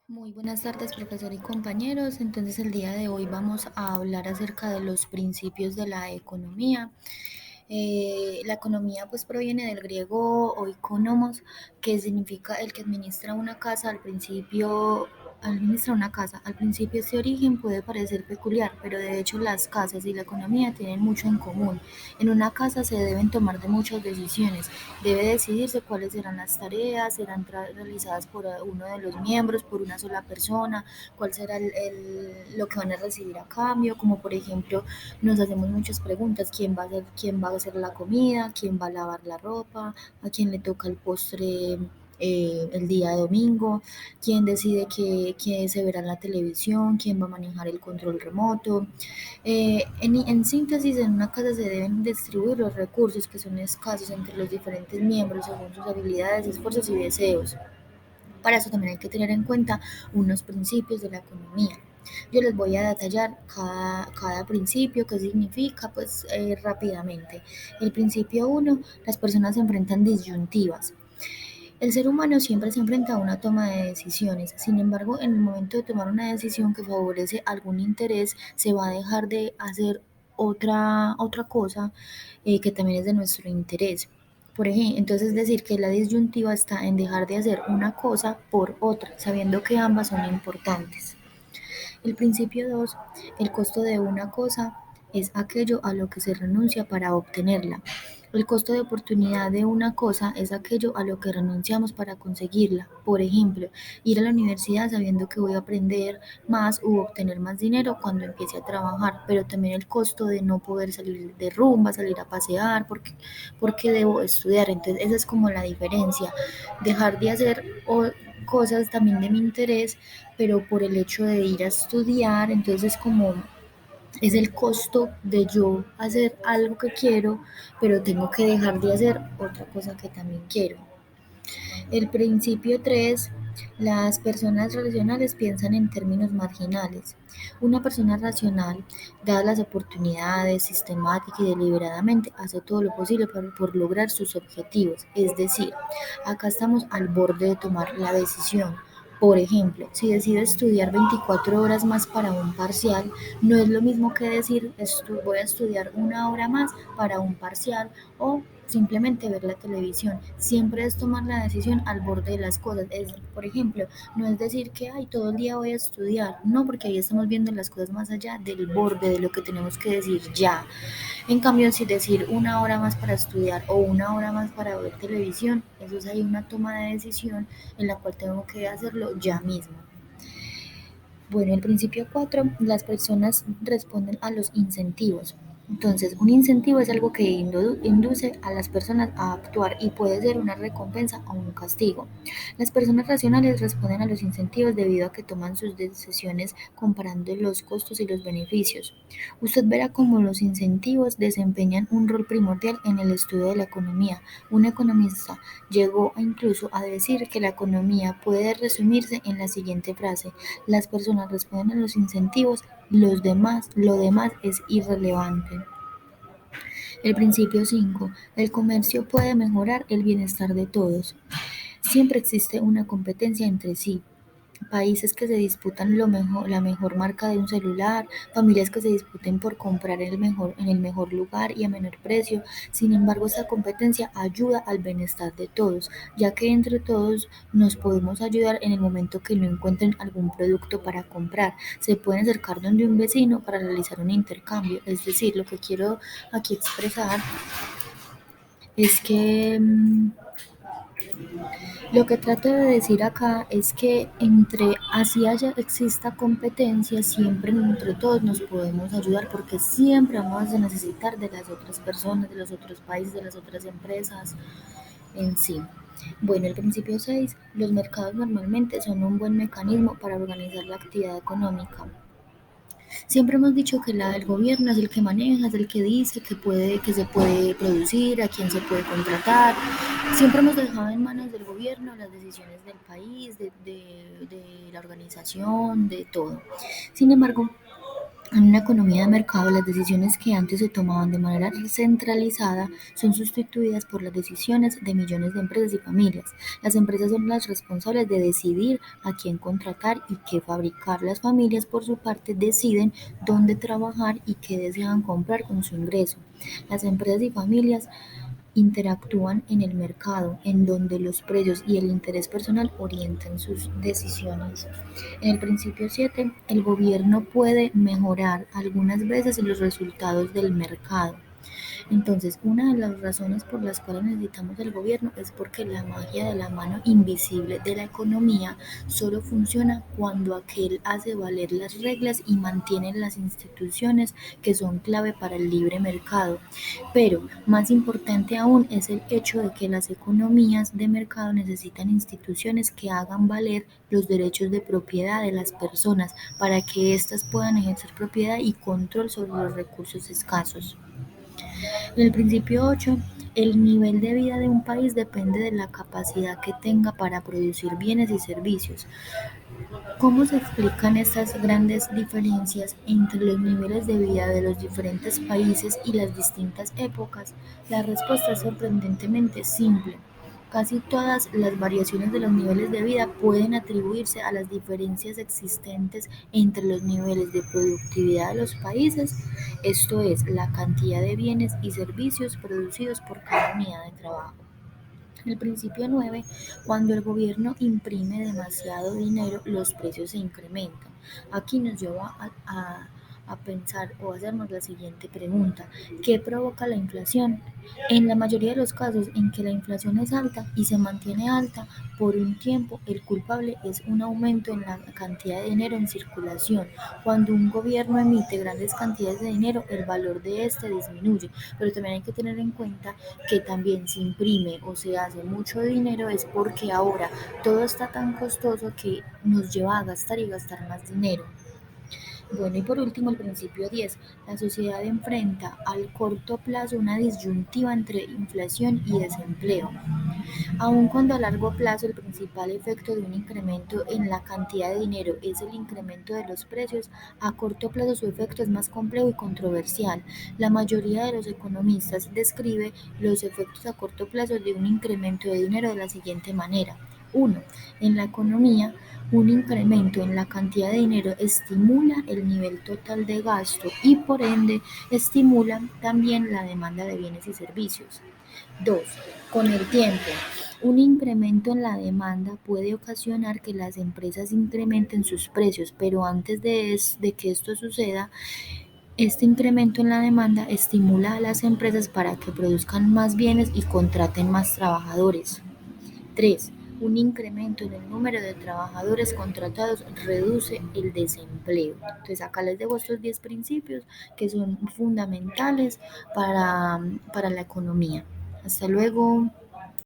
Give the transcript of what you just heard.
Muy buenas tardes, profesor y compañeros. Entonces, el día de hoy vamos a hablar acerca de los principios de la economía. La economía pues proviene del griego oikonomos, que significa el que administra una casa. Al principio este origen puede parecer peculiar, pero de hecho las casas y la economía tienen mucho en común. En una casa se deben tomar de muchas decisiones. Debe decidirse cuáles serán las tareas, serán realizadas por uno de los miembros, por una sola persona, cuál será lo que van a recibir a cambio, como por ejemplo nos hacemos muchas preguntas: quién va a hacer la comida, quién va a lavar la ropa, a quién le toca el postre el día de domingo, quién decide que se verá en la televisión, quién va a manejar el control remoto. En síntesis, en una casa se deben distribuir los recursos que son escasos entre los diferentes miembros según sus habilidades, esfuerzos y deseos. Para eso también hay que tener en cuenta unos principios de la economía. Yo les voy a detallar cada principio, qué significa, pues rápidamente. El principio uno: las personas se enfrentan disyuntivas. El ser humano siempre se enfrenta a una toma de decisiones. Sin embargo, en el momento de tomar una decisión que favorece algún interés, se va a dejar de hacer otra cosa que también es de nuestro interés. Por ejemplo, entonces decir que la disyuntiva está en dejar de hacer una cosa por otra, sabiendo que ambas son importantes. El principio 2: el costo de una cosa es aquello a lo que se renuncia para obtenerla. El costo de oportunidad de una cosa es aquello a lo que renunciamos para conseguirla. Por ejemplo, ir a la universidad sabiendo que voy a aprender más u obtener más dinero cuando empiece a trabajar, pero también el costo de no poder salir de rumba, salir a pasear, porque debo estudiar. Entonces, esa es como la diferencia. Dejar de hacer cosas también de mi interés, pero por el hecho de ir a estudiar, entonces como es el costo de yo hacer algo que quiero, pero tengo que dejar de hacer otra cosa que también quiero. El principio 3: las personas racionales piensan en términos marginales. Una persona racional, dadas las oportunidades, sistemática y deliberadamente, hace todo lo posible por lograr sus objetivos. Es decir, acá estamos al borde de tomar la decisión. Por ejemplo, si decido estudiar 24 horas más para un parcial, no es lo mismo que decir voy a estudiar una hora más para un parcial o simplemente ver la televisión. Siempre es tomar la decisión al borde de las cosas. Por ejemplo, no es decir que ay, todo el día voy a estudiar, no, porque ahí estamos viendo las cosas más allá del borde de lo que tenemos que decir ya. En cambio, si decir una hora más para estudiar o una hora más para ver televisión, eso es ahí una toma de decisión en la cual tengo que hacerlo ya mismo. Bueno, el principio 4: las personas responden a los incentivos. Entonces, un incentivo es algo que induce a las personas a actuar y puede ser una recompensa o un castigo. Las personas racionales responden a los incentivos debido a que toman sus decisiones comparando los costos y los beneficios. Usted verá cómo los incentivos desempeñan un rol primordial en el estudio de la economía. Un economista llegó incluso a decir que la economía puede resumirse en la siguiente frase: las personas responden a los incentivos, lo demás es irrelevante. El principio 5: el comercio puede mejorar el bienestar de todos. Siempre existe una competencia entre sí. Países que se disputan la mejor marca de un celular, familias que se disputen por comprar en el mejor lugar y a menor precio. Sin embargo, esta competencia ayuda al bienestar de todos, ya que entre todos nos podemos ayudar en el momento que no encuentren algún producto para comprar. Se pueden acercar donde un vecino para realizar un intercambio. Es decir, lo que quiero aquí expresar es que lo que trato de decir acá es que entre así exista competencia, siempre entre todos nos podemos ayudar, porque siempre vamos a necesitar de las otras personas, de los otros países, de las otras empresas en sí. Bueno, el principio 6: los mercados normalmente son un buen mecanismo para organizar la actividad económica. Siempre hemos dicho que el gobierno es el que maneja, es el que dice que se puede producir, a quién se puede contratar. Siempre hemos dejado en manos del gobierno las decisiones del país, de la organización, de todo. Sin embargo, En una economía de mercado, las decisiones que antes se tomaban de manera centralizada son sustituidas por las decisiones de millones de empresas y familias. Las empresas son las responsables de decidir a quién contratar y qué fabricar. Las familias, por su parte, deciden dónde trabajar y qué desean comprar con su ingreso. Las empresas y familias interactúan en el mercado, en donde los precios y el interés personal orientan sus decisiones. En el principio 7, el gobierno puede mejorar algunas veces los resultados del mercado. Entonces, una de las razones por las cuales necesitamos el gobierno es porque la magia de la mano invisible de la economía solo funciona cuando aquel hace valer las reglas y mantiene las instituciones que son clave para el libre mercado. Pero más importante aún es el hecho de que las economías de mercado necesitan instituciones que hagan valer los derechos de propiedad de las personas para que éstas puedan ejercer propiedad y control sobre los recursos escasos. En el principio 8, el nivel de vida de un país depende de la capacidad que tenga para producir bienes y servicios. ¿Cómo se explican estas grandes diferencias entre los niveles de vida de los diferentes países y las distintas épocas? La respuesta es sorprendentemente simple. Casi todas las variaciones de los niveles de vida pueden atribuirse a las diferencias existentes entre los niveles de productividad de los países, esto es, la cantidad de bienes y servicios producidos por cada unidad de trabajo. El principio 9, cuando el gobierno imprime demasiado dinero, los precios se incrementan. Aquí nos lleva a pensar o a hacernos la siguiente pregunta: ¿qué provoca la inflación? En la mayoría de los casos en que la inflación es alta y se mantiene alta por un tiempo, el culpable es un aumento en la cantidad de dinero en circulación. Cuando un gobierno emite grandes cantidades de dinero, el valor de este disminuye, pero también hay que tener en cuenta que también se imprime o se hace mucho dinero es porque ahora todo está tan costoso que nos lleva a gastar y gastar más dinero. Bueno, y por último, el principio 10. La sociedad enfrenta al corto plazo una disyuntiva entre inflación y desempleo. Aun cuando a largo plazo el principal efecto de un incremento en la cantidad de dinero es el incremento de los precios, a corto plazo su efecto es más complejo y controversial. La mayoría de los economistas describe los efectos a corto plazo de un incremento de dinero de la siguiente manera. 1. En la economía, un incremento en la cantidad de dinero estimula el nivel total de gasto y por ende estimula también la demanda de bienes y servicios. 2. Con el tiempo, un incremento en la demanda puede ocasionar que las empresas incrementen sus precios, pero antes de que esto suceda, este incremento en la demanda estimula a las empresas para que produzcan más bienes y contraten más trabajadores. 3. Un incremento en el número de trabajadores contratados reduce el desempleo. Entonces acá les dejo estos 10 principios que son fundamentales para la economía. Hasta luego.